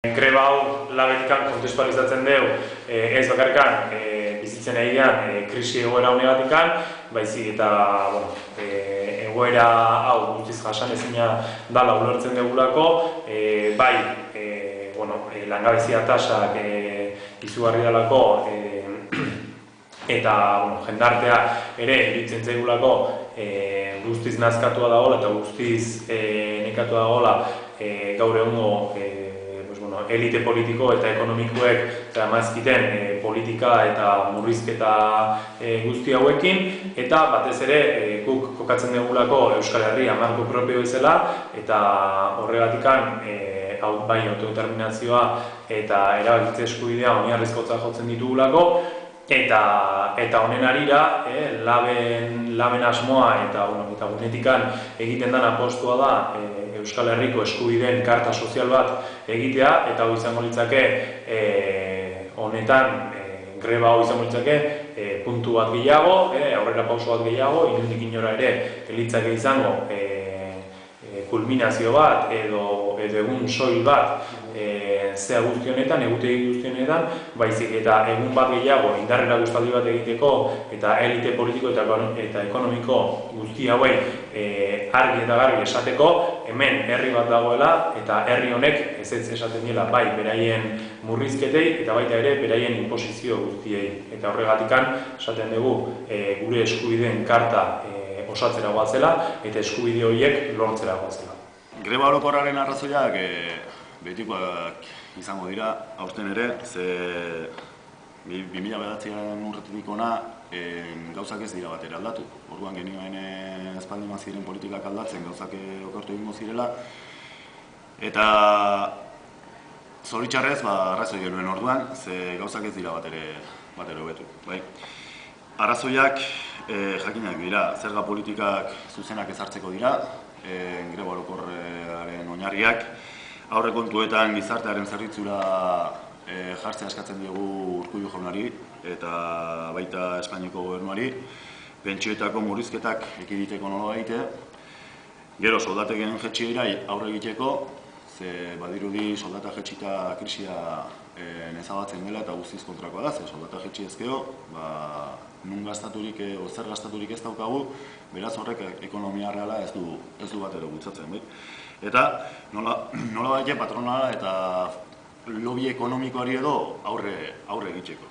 Greba hau labetikan kontestualizatzen dugu, ez bakarrikan bizitzen egian krisi egoera honegatikan, baizik eta egoera hau guztiz jasan ezina dala ulertzen dugulako, langabezia tasak izugarri dalako eta jendartea ere iritzen zaigulako guztiz nazkatua dagoela eta guztiz nekatua dagoela gaur egungo elite politiko eta ekonomikoek amazkiten politika eta murrizketa guzti hauekin, eta batez ere guk kokatzen dugulako Euskal Herria marko propio bezala, eta horregatikan bai autodeterminazioa eta erabakitze eskubidea oinarrizkotzat jotzen ditugulako, eta honen harira, laben asmoa eta gunetikan egiten den apostua da Euskal Herriko eskubideen karta sozial bat egitea, eta hau izango litzake honetan greba hau izango litzake puntu bat gehiago, aurrera pauso bat gehiago, inondik inora ere litzake izango kulminazio bat edo egun soil bat zea guzti honetan, egutegi guzti honetan, baizik eta egun bat gehiago indarrera guztaldi bat egiteko eta elite politiko eta ekonomiko guzti hauei argi eta garbi esateko, hemen herri bat dagoela eta herri honek ez esaten dela bai beraien murrizketei eta baita ere beraien inposizio guztiei. Eta horregatikan esaten dugu gure eskubideen karta osatzera goazela eta eskubide horiek lortzera goazela. Greba orokorraren arrazoiak betikoak izango dira, aurten ere, ze 2009 urtetik hona gauzak ez dira batera aldatu. Orduan genioen espaldin ziren politikak aldatzen, gauzak okertu egingo zirela. Eta zoritxarrez, arrazoi genuen orduan, ze gauzak ez dira batera hobetu. Arrazoiak jakinak dira, zerga politikak zuzenak ezartzeko dira, greba orokorraren oinarriak, aurrekontuetan gizartearen zerbitzura jartzea eskatzen diegu Urkullu jaunari eta baita Espainiako gobernuari, pentsioetako murrizketak ekiditeko nola egitea, gero soldategien jetxierai aurre egiteko, ze badirudi soldata jetxita krisia ezabatzen dela eta guztiz kontrakoa da, ze soldata jetxi ezkeo, nun gastaturik o zer gastaturik ez daukagu, beraz horrek ekonomia reala ez du bat ere bultzatzen. Eta nola baita patronala eta lobby ekonomikoari edo aurre egiteko.